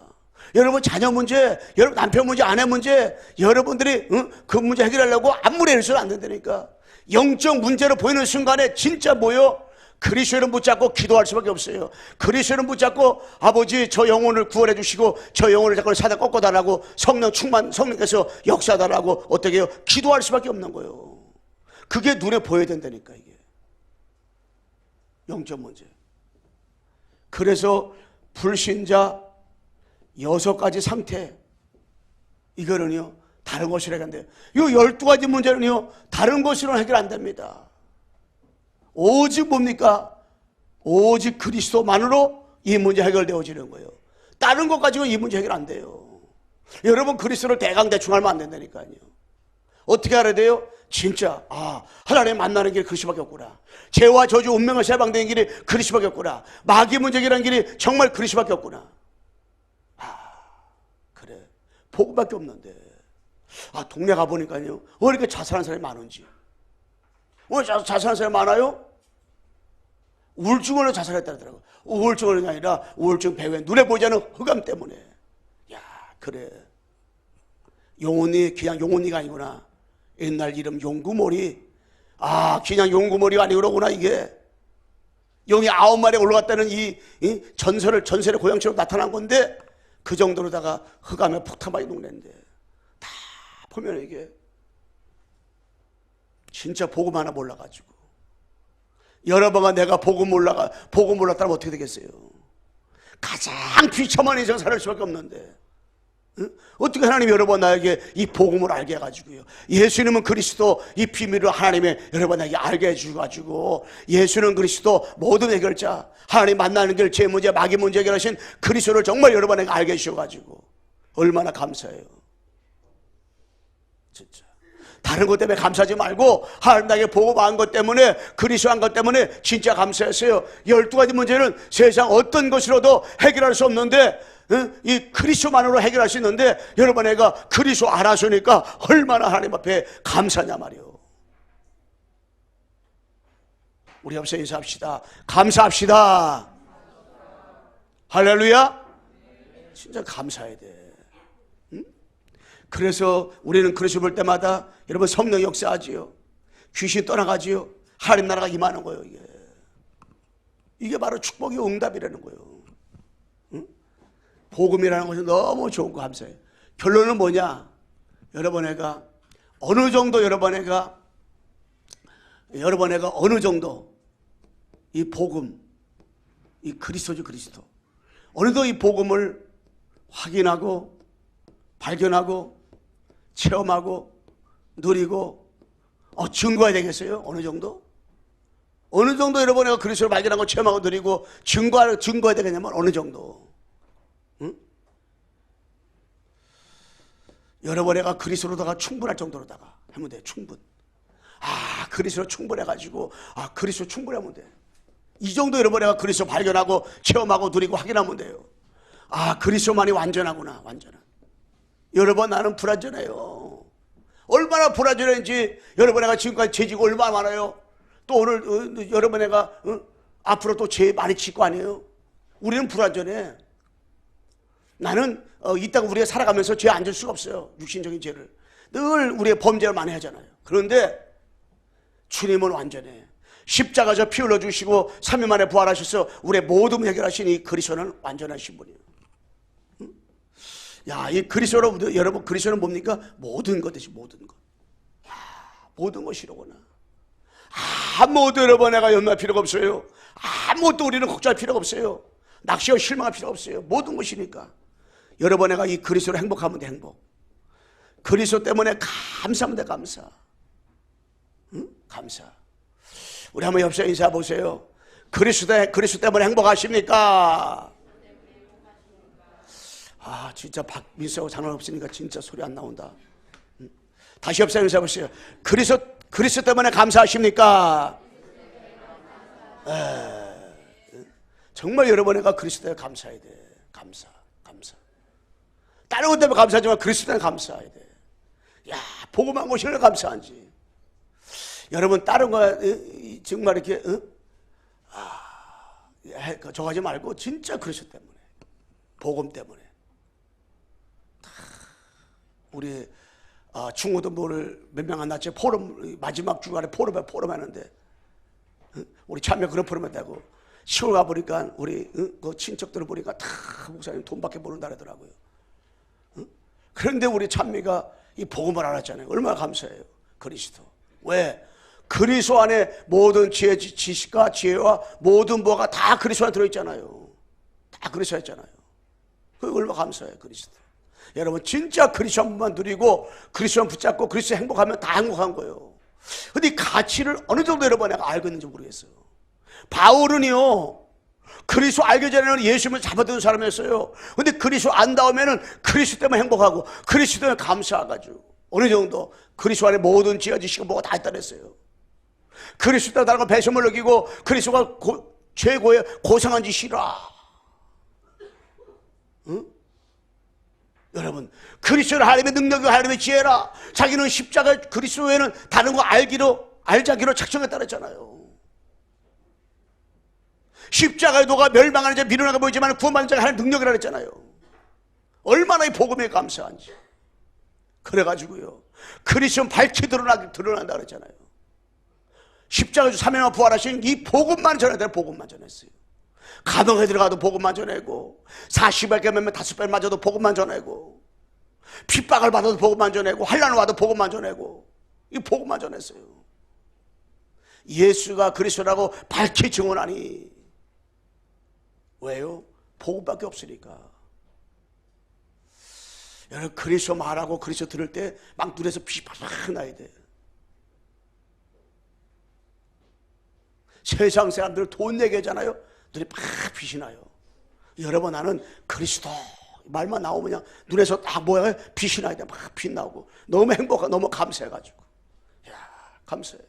여러분, 자녀 문제, 여러분 남편 문제, 아내 문제, 여러분들이 그 문제 해결하려고 아무리 애써도 안 된다니까. 영적 문제로 보이는 순간에 진짜 뭐요? 그리스도를 붙잡고 기도할 수밖에 없어요. 그리스도를 붙잡고 아버지 저 영혼을 구원해 주시고 저 영혼을 자꾸 사단 꺾어달라고 성령께서 역사달라고 어떻게 해요? 기도할 수밖에 없는 거예요. 그게 눈에 보여야 된다니까, 이게. 영적 문제. 그래서 불신자 6가지 상태, 이거는요 다른 것으로 해결 안 돼요. 이 12가지 문제는요 다른 것으로는 해결 안 됩니다. 오직 뭡니까? 오직 그리스도만으로 이 문제 해결되어지는 거예요. 다른 것 가지고 이 문제 해결 안 돼요. 여러분, 그리스도를 대강대충 하면 안 된다니까요. 어떻게 알아야 돼요? 진짜 하나님 만나는 길이 그리스도밖에 없구나. 죄와 저주 운명을 해방되는 길이 그리스도밖에 없구나. 마귀 문제 해결하는 길이 정말 그리스도밖에 없구나. 그래, 복음밖에 없는데 동네 가보니까요 왜 이렇게 자살하는 사람이 많은지. 왜 자살하는 사람이 많아요? 우울증으로 자살했다더라고요. 우울증이 아니라 우울증 배후에 눈에 보이지 않는 흑암 때문에. 야, 그래, 용훈이 그냥 용훈이가 아니구나. 옛날 이름 용구머리. 그냥 용구머리가 아니구나. 이게 용이 9마리에 올라갔다는 이 전설의 고향처럼 나타난 건데, 그 정도로다가 흑암에 폭탄 많이 녹는데, 다 보면 이게 진짜 복음 하나 몰라가지고. 여러분과 내가 복음 몰랐다면 어떻게 되겠어요? 가장 비참한 인생 살 수밖에 없는데, 어떻게 하나님이 여러분 나에게 이 복음을 알게 해가지고요, 예수님은 그리스도 이 비밀을 하나님의 여러분 나에게 알게 해주가지고, 예수는 그리스도 모든 해결자, 하나님 만나는 길, 제 문제, 마귀 문제 해결하신 그리스도를 정말 여러분에게 알게 해주셔가지고 얼마나 감사해요. 진짜 다른 것 때문에 감사하지 말고 하나님 나에게 복음한 것 때문에, 그리스도 한 것 때문에 진짜 감사했어요. 12가지 문제는 세상 어떤 것으로도 해결할 수 없는데 이 그리스도만으로 해결할 수 있는데, 여러분 내가 그리스도 알았으니까 얼마나 하나님 앞에 감사냐 말이요. 우리 앞서 인사합시다. 감사합시다. 할렐루야. 진짜 감사해야 돼. 그래서 우리는 그리스도 볼 때마다 여러분 성령 역사하지요. 귀신 떠나가지요. 하나님 나라가 임하는 거예요. 이게 바로 축복의 응답이라는 거예요. 복음이라는 것이 너무 좋은 거 감사해요. 결론은 뭐냐? 여러분애가 어느 정도 여러분애가 어느 정도 이 복음, 이 그리스도죠, 그리스도. 어느덧 이 복음을 확인하고 발견하고 체험하고 누리고 증거해야 되겠어요? 어느 정도? 어느 정도 여러분애가 그리스도를 발견하고 체험하고 누리고 증거해야 되겠냐면 어느 정도? 여러분애가 그리스도로다가 충분할 정도로다가 하면 돼요. 충분. 그리스도 충분해가지고 그리스도 충분하면 돼. 이 정도 여러분애가 그리스도 발견하고 체험하고 누리고 확인하면 돼요. 그리스도만이 완전하구나. 완전한. 여러분, 나는 불완전해요. 얼마나 불완전한지 여러분애가 지금까지 죄 지고 얼마나 많아요. 또 오늘 여러분애가 앞으로 또 죄 많이 짓고 아니에요. 우리는 불완전해. 나는 이 땅 우리가 살아가면서 죄 안 질 수가 없어요. 육신적인 죄를 늘 우리가 범죄를 많이 하잖아요. 그런데 주님은 완전해. 십자가에서 피 흘려주시고 3일 만에 부활하셔서 우리의 모든 해결하신 이 그리스도는 완전하신 분이에요. 야, 이 그리스도로, 여러분, 그리스도는 뭡니까? 모든 것이지, 모든 것. 야, 모든 것이로구나. 아무것도 여러분 내가 연마할 필요가 없어요. 아무것도 우리는 걱정할 필요가 없어요. 낚시와 실망할 필요가 없어요. 모든 것이니까. 여러분 내가 이 그리스도로 행복하면 돼, 행복. 그리스도 때문에 감사하면 돼, 감사. 응? 감사. 우리 한번 옆에 인사 보세요. 그리스도 때문에 행복하십니까? 아, 진짜 박민수하고 장난 없으니까 진짜 소리 안 나온다. 다시 옆에 인사 보세요. 그리스도 때문에 감사하십니까? 정말 여러분에가 그리스도에 감사해야 돼. 감사. 다른 것 때문에 감사하지만 그리스도에 감사해야 돼. 야, 복음한 것이 얼마나 감사한지. 여러분 다른 거 정말 이렇게 저거 하지 말고 진짜 그리스도 때문에, 복음 때문에. 우리 중고등부를 몇 명 안 났지. 포럼 마지막 주간에 포럼 하는데 우리 참여 그런 포럼 했다고. 시골 가보니까 우리 그 친척들을 보니까 다 목사님 돈밖에 모른다 그러더라고요. 그런데 우리 찬미가 이 복음을 알았잖아요. 얼마나 감사해요. 그리스도. 왜? 그리스도 안에 모든 지식과 지혜와 모든 뭐가 다 그리스도 안에 들어있잖아요. 다 그리스도 있잖아요. 그게 얼마나 감사해요. 그리스도. 여러분 진짜 그리스도 한 번만 누리고 그리스도 붙잡고 그리스도 행복하면 다 행복한 거예요. 근데 이 가치를 어느 정도 여러분 내가 알고 있는지 모르겠어요. 바울은요, 그리스도 알기 전에는 예수님을 잡아두는 사람이었어요. 근데 그리스도 안 닿으면은 그리스도 때문에 행복하고 그리스도 때문에 감사해가지고 어느 정도 그리스도 안에 모든 지어지시고 뭐가 다 있다 그랬어요. 그리스도 때문에 다른 건 배심을 느끼고 그리스도가 최고의 고상한 짓이라. 응? 여러분, 그리스도는 하나님의 능력이고 하나님의 지혜라. 자기는 십자가 그리스도 외에는 다른 거 알자기로 작정했다 그랬잖아요. 십자가의 도가 멸망하는 자 미련하게 보이지만 구원받는 자가 하나님의 능력이라 그랬잖아요. 얼마나 이 복음에 감사한지. 그래가지고요, 그리스도는 밝히 드러난다 그랬잖아요. 십자가에서 3일 만에 부활하신 이 복음만 전해야 복음만 전했어요. 감옥에 들어가도 복음만 전하고 40배 깨면 5배 맞아도 복음만 전하고 핍박을 받아도 복음만 전하고 환난을 와도 복음만 전하고 이 복음만 전했어요. 예수가 그리스도라고 밝히 증언하니 왜요? 복음밖에 없으니까. 여러분 그리스도 말하고 그리스도 들을 때 막 눈에서 빛이 팍팍 나야 돼. 세상 사람들 돈 내게 하잖아요. 눈에 팍 빛이 나요. 여러분 나는 그리스도 말만 나오면 그냥 눈에서 딱 뭐야 빛이 나야 돼. 막 빛 나오고 너무 행복하고 너무 감사해가지고. 야 감사해.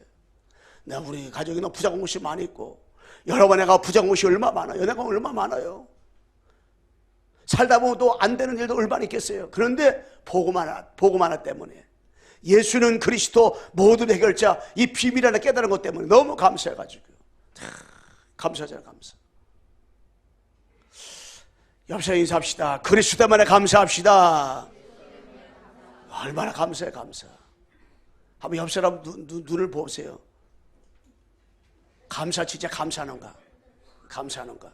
내가 우리 가족이 너무 부자 공무시 많이 있고 여러분 애가 부자 공무시 얼마 많아요. 연애가 얼마 많아요. 살다 보면 또 안 되는 일도 얼마나 있겠어요. 그런데 복음 하나 때문에 예수는 그리스도 모든 해결자 이 비밀 하나 깨달은 것 때문에 너무 감사해가지고 감사하잖아요. 감사. 옆에 인사합시다. 그리스도 때문에 감사합시다. 얼마나 감사해. 감사. 한번 옆 사람 눈을 보세요. 감사 진짜 감사하는가? 감사하는가?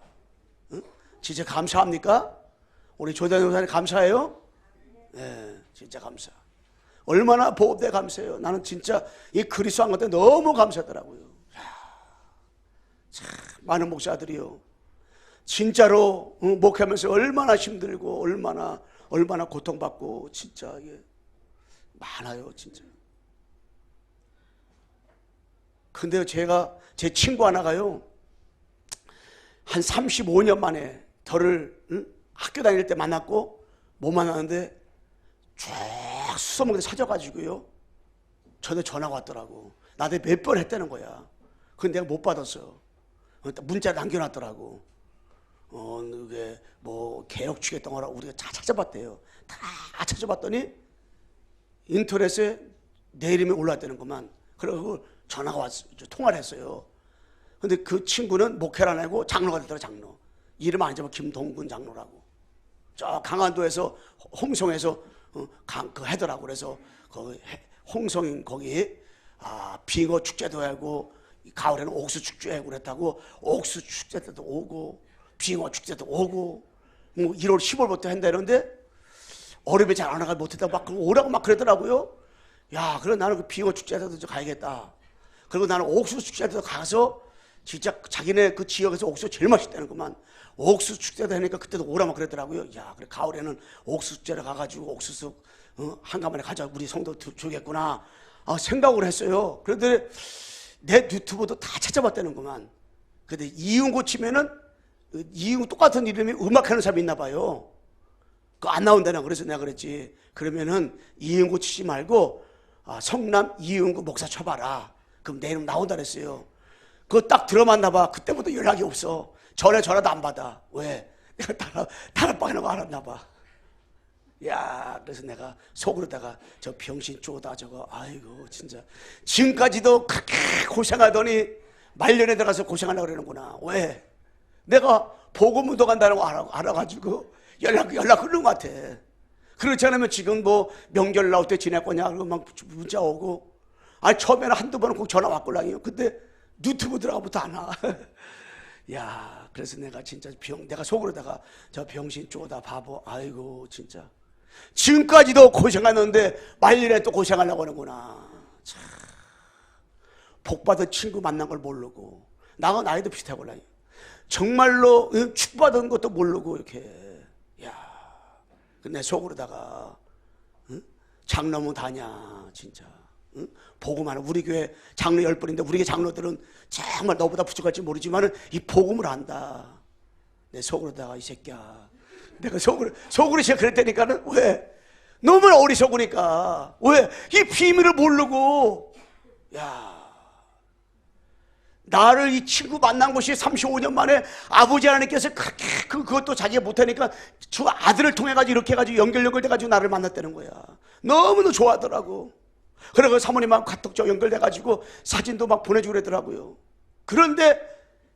응? 진짜 감사합니까? 우리 조단 목사님 감사해요? 네, 진짜 감사. 얼마나 보호대 감사해요. 나는 진짜 이 그리스도 한 것 때문에 너무 감사하더라고요. 참 많은 목사들이요. 진짜로 목회하면서 얼마나 힘들고 얼마나 고통받고 진짜 이게 많아요, 진짜. 근데 제 친구 하나가요, 한 35년 만에 저를 학교 다닐 때 만났고 못 만났는데 쭉 수소문에 찾아가지고요, 저한테 전화가 왔더라고. 나한테 몇 번 했다는 거야. 근데 내가 못 받았어. 문자를 남겨놨더라고. 그게 뭐 개혁 추겠던 거라 우리가 다 찾아봤대요. 다 찾아봤더니 인터넷에 내 이름이 올라왔다는 것만. 그리고 전화가 왔어. 통화를 했어요. 근데 그 친구는 목회를 안 하고 장로가 됐더라. 장로. 이름 안 잡아 김동근 장로라고. 저 강원도에서 홍성에서 그 하더라고. 그래서 거기 홍성인 거기 빙어 축제도 하고 가을에는 옥수 축제하고 그랬다고 옥수 축제 때도 오고 빙어 축제도 오고 뭐 1월 10월부터 한다는데 어렵게 잘 안 나가 못했다고 막 오라고 막 그러더라고요. 야, 그래 나는 그 빙어 축제 때도 가야겠다. 그리고 나는 옥수 축제 때도 가서 진짜 자기네 그 지역에서 옥수 제일 맛있다는구만. 옥수 축제도 하니까 그때도 오라고 그러더라고요. 야, 그래 가을에는 옥수 축제를 가가지고 옥수수 한가만에 가자 우리 성도 주겠구나 생각을 했어요. 그런데 내 유튜브도 다 찾아봤다는구만. 근데 이응고 치면은 이응 똑같은 이름이 음악하는 사람이 있나 봐요. 그거 안 나온다나. 그래서 내가 그랬지. 그러면은 이응고 치지 말고 성남 이응고 목사 쳐봐라. 그럼 내 이름 나온다 그랬어요. 그거 딱 들어봤나 봐. 그때부터 연락이 없어. 전화도 안 받아. 왜? 내가 다락방에 나고 알았나 봐. 야, 그래서 내가 속으로다가 저 병신 쪼다 저거 아이고 진짜 지금까지도 그렇게 고생하더니 말년에 들어가서 고생하려고 그러는구나. 왜? 내가 복음운동 간다는 거 알아가지고 연락 흐르는 것 같아. 그렇지 않으면 지금 뭐 명절 나올 때 지낼 거냐 그러고 막 문자 오고 처음에는 한두 번은 꼭 전화 왔걸랑요. 근데 유튜브 들어가부터 안 와. 야, 그래서 내가 진짜 내가 속으로다가 저 병신 쪼다 바보 아이고 진짜 지금까지도 고생하는데 말년에 또 고생하려고 하는구나. 참 복받은 친구 만난 걸 모르고 나하고 나이도 비슷하걸랑요. 정말로 축받은 것도 모르고 이렇게. 야, 근데 속으로다가 장로면 다냐 진짜. 복음하는 우리 교회 장로 10분인데 우리 교회 장로들은 정말 너보다 부족할지 모르지만 이 복음을 안다. 내 속으로다가 이 새끼야. 내가 속으로 제가 그랬다니까는. 왜? 너무 어리석으니까. 왜? 이 비밀을 모르고. 야, 나를 이 친구 만난 것이 35년 만에 아버지 하나님께서 그렇게 그것도 자기가 못하니까 저 아들을 통해 가지고 이렇게 해가지고 연결돼 가지고 나를 만났다는 거야. 너무너무 좋아하더라고. 그래서 사모님하고 카톡 연결돼 가지고 사진도 막 보내주고 그러더라고요. 그런데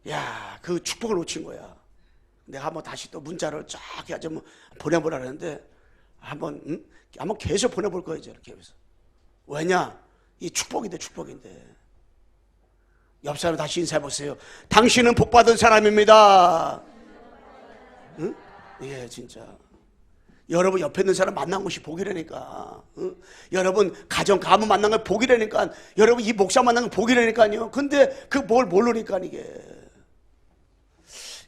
야, 그 축복을 놓친 거야. 내가 한번 다시 또 문자를 쫙 해가지고 뭐 보내보라 그랬는데 한번 계속 보내볼 거예요. 이렇게 해서. 왜냐? 이 축복인데 축복인데. 옆 사람 다시 인사해 보세요. 당신은 복받은 사람입니다. 응? 예, 진짜. 여러분 옆에 있는 사람 만난 것이 복이라니까. 여러분 가정 가문 만난 건 복이라니까. 여러분 이 목사 만난 건 복이라니까요. 근데 그 뭘 모르니까 이게.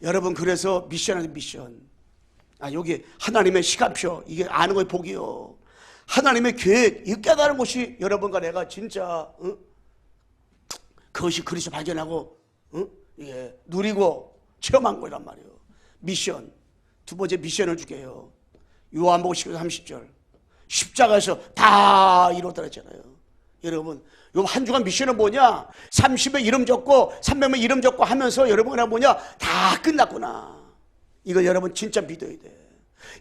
여러분 그래서 미션하는 미션. 여기 하나님의 시간표 이게 아는 거의 복이요. 하나님의 계획 이 깨달은 것이 여러분과 내가 진짜 그것이 그리스도 발견하고 예, 누리고 체험한 거란 말이에요. 미션. 두 번째 미션을 주게요. 요한복음 10장 30절 십자가에서 다 이루었다 했잖아요. 여러분 요 한 주간 미션은 뭐냐? 30명 이름 적고 300명 이름 적고 하면서 여러분이 뭐냐? 다 끝났구나. 이거 여러분 진짜 믿어야 돼.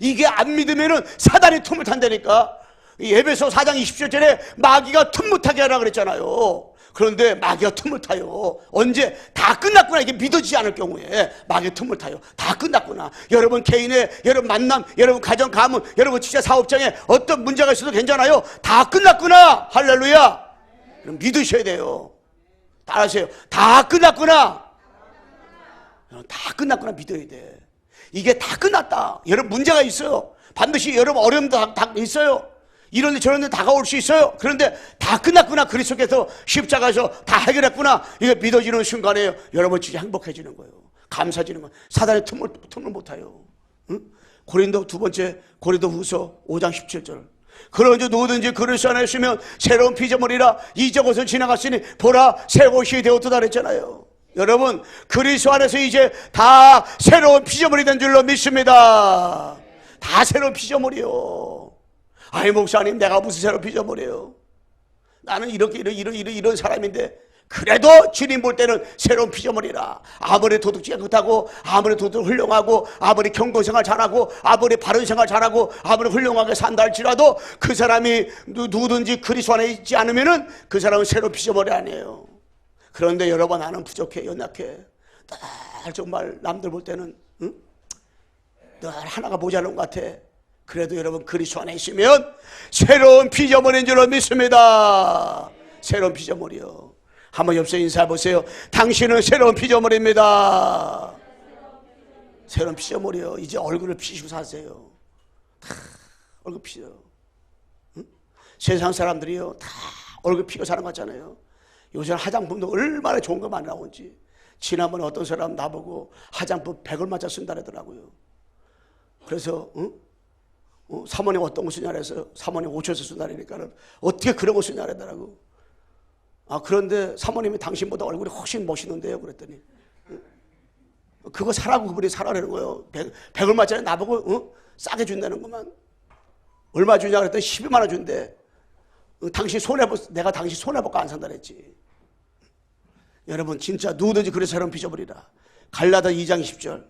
이게 안 믿으면은 사단이 틈을 탄다니까. 에베소 4장 20절에 마귀가 틈을 타게 하라 그랬잖아요. 그런데 마귀가 틈을 타요. 언제? 다 끝났구나. 이게 믿어지지 않을 경우에 마귀가 틈을 타요. 다 끝났구나. 여러분 개인의 여러분 만남, 여러분 가정 가문, 여러분 진짜 사업장에 어떤 문제가 있어도 괜찮아요. 다 끝났구나. 할렐루야. 그럼 믿으셔야 돼요. 따라하세요. 다 끝났구나. 다 끝났구나 믿어야 돼. 이게 다 끝났다. 여러분 문제가 있어요. 반드시 여러분 어려움도 다 있어요. 이런데 저런데 다가올 수 있어요. 그런데 다 끝났구나. 그리스도께서 십자가에서 다 해결했구나. 이게 믿어지는 순간에 여러분 진짜 행복해지는 거예요. 감사지는 거예요. 사단의 틈을 못 타요. 응? 고린도 두 번째 고린도후서 5장 17절. 그런즉 누구든지 그리스도 안에 있으면 새로운 피조물이라 이전 것은 지나갔으니 보라 새 것이 되었다 그랬잖아요. 여러분 그리스도 안에서 이제 다 새로운 피조물이 된 줄로 믿습니다. 다 새로운 피조물이요. 아이 목사님 내가 무슨 새로운 피조물이에요. 나는 이런 사람인데 그래도 주님 볼 때는 새로운 피조물이라. 아무리 도둑질 못하고 아무리 도둑 훌륭하고 아무리 경고생활 잘하고 아무리 바른 생활 잘하고 아무리 훌륭하게 산다 할지라도 그 사람이 누구든지 그리스도 안에 있지 않으면은 그 사람은 새로운 피조물이 아니에요. 그런데 여러분 나는 부족해 연약해. 늘 정말 남들 볼 때는 늘 하나가 모자란 것 같아. 그래도 여러분 그리스도 안에 있으면 새로운 피조물인 줄로 믿습니다. 새로운 피조물이요. 한번 옆에 인사해 보세요. 당신은 새로운 피조물입니다. 새로운 피조물이요. 이제 얼굴을 피시고 사세요. 다 얼굴 피요. 응? 세상 사람들이요 다 얼굴 피고 사는 거 같잖아요. 요새 화장품도 얼마나 좋은 거 많이 나오는지. 지난번에 어떤 사람 나보고 화장품 100얼마짜 쓴다 그러더라고요. 그래서 사모님 어떤 거 쓰냐 그래서 사모님 5천원 쓴다 그러니까 어떻게 그런 거 쓰냐 그러더라고. 아 그런데 사모님이 당신보다 얼굴이 훨씬 멋있는데요 그랬더니 그거 사라고 그분이 사라는 거예요. 100얼마짜리 나보고 싸게 준다는 것만. 얼마 주냐 그랬더니 12만 원 준대. 내가 당신 손해볼까 안 산다 그랬지. 여러분 진짜 누구든지 그래서 새로운 피조물이라. 갈라디아 2장 10절.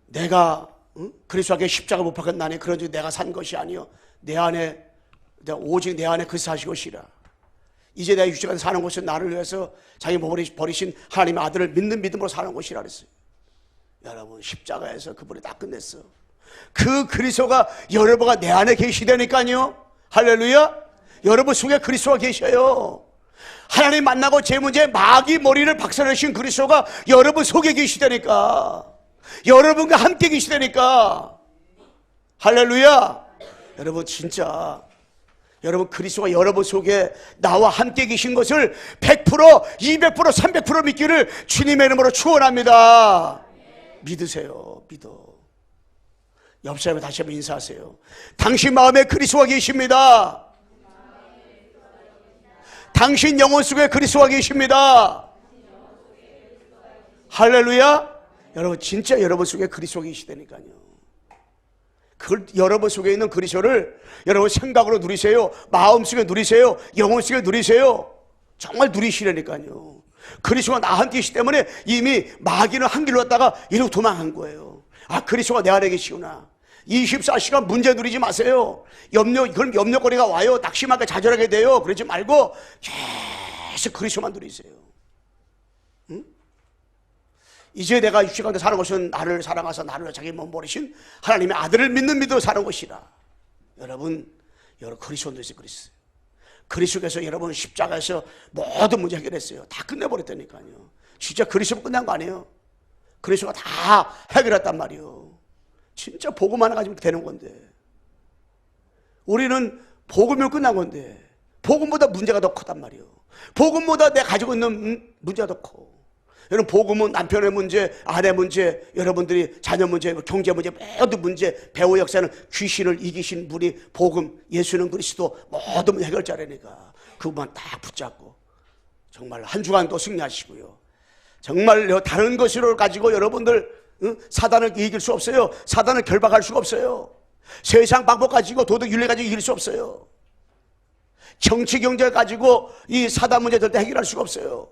내가 그리스도에게 십자가 못 박았나니 그런즉 내가 산 것이 아니요 오직 내 안에 그리스도 사시고 시라. 이제 내가 육체가 사는 것은 나를 위해서 자기 몸을 버리신 하나님의 아들을 믿는 믿음으로 사는 것이라 그랬어요. 여러분 십자가에서 그분이 다 끝냈어. 그 그리스도가 여러분과 내 안에 계시다니까요. 할렐루야. 여러분 속에 그리스도가 계셔요. 하나님 만나고 제 문제에 마귀 머리를 박살내신 그리스도가 여러분 속에 계시다니까. 여러분과 함께 계시다니까. 할렐루야. 여러분 진짜 여러분 그리스도가 여러분 속에 나와 함께 계신 것을 100%, 200%, 300% 믿기를 주님의 이름으로 축원합니다. 믿으세요. 믿어. 옆 사람에 다시 한번 인사하세요. 당신 마음에 그리스도가 계십니다. 당신 영혼 속에 그리스도가 계십니다. 할렐루야. 여러분 진짜 여러분 속에 그리스도가 계시다니까요. 그걸 여러분 속에 있는 그리스도를 여러분 생각으로 누리세요. 마음속에 누리세요. 영혼 속에 누리세요. 정말 누리시라니까요. 그리스도가 나와 함께 계시기 때문에 이미 마귀는 한 길로 왔다가 이리로 도망한 거예요. 아 그리스도가 내 안에 계시구나. 24시간 문제 누리지 마세요. 그럼 염려거리가 와요. 낙심하게 좌절하게 돼요. 그러지 말고 계속 그리스도만 누리세요. 응? 이제 내가 육체 가운데 사는 것은 나를 사랑하사 나를 자기 몸 버리신 하나님의 아들을 믿는 믿음으로 사는 것이라. 여러분 그리스도 누리세요. 그리스도께서 여러분 십자가에서 모든 문제 해결했어요. 다 끝내버렸다니까요. 진짜 그리스도 끝난 거 아니에요. 그리스도가 다 해결했단 말이에요. 진짜 복음 하나 가지면 되는 건데 우리는 복음으로 끝난 건데 복음보다 문제가 더 크단 말이에요. 복음보다 내가 가지고 있는 문제가 더 커. 여러분 복음은 남편의 문제, 아내 문제, 여러분들이 자녀 문제, 경제 문제, 모든 문제, 배우 역사는 귀신을 이기신 분이 복음, 예수는 그리스도 모든 해결자라니까 그것만 딱 붙잡고 정말 한 주간도 승리하시고요. 정말 다른 것으로 가지고 여러분들 사단을 이길 수 없어요. 사단을 결박할 수가 없어요. 세상 방법 가지고 도덕 윤리 가지고 이길 수 없어요. 정치 경제 가지고 이 사단 문제 절대 해결할 수가 없어요.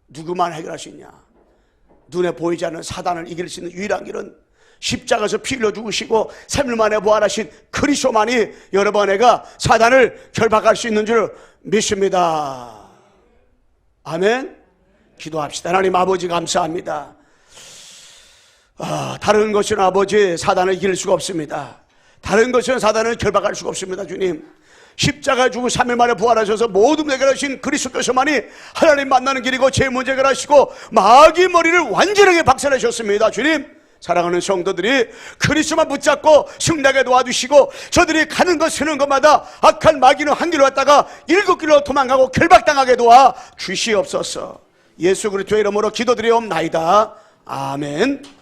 누구만 해결할 수 있냐? 눈에 보이지 않는 사단을 이길 수 있는 유일한 길은 십자가에서 피 흘려 죽으시고 3일 만에 부활하신 그리스도만이 여러분에게 사단을 결박할 수 있는 줄 믿습니다. 아멘. 기도합시다. 하나님 아버지 감사합니다. 다른 것은 아버지 사단을 이길 수가 없습니다. 다른 것은 사단을 결박할 수가 없습니다. 주님 십자가에 죽고 3일 만에 부활하셔서 모든 해결하신 그리스도께서만이 하나님 만나는 길이고 제 문제 해결하시고 마귀 머리를 완전하게 박살내셨습니다. 주님 사랑하는 성도들이 그리스도만 붙잡고 승리하게 도와주시고 저들이 가는 것 서는 것마다 악한 마귀는 한 길로 왔다가 7길로 도망가고 결박당하게 도와 주시옵소서. 예수 그리스도의 이름으로 기도드리옵나이다. 아멘.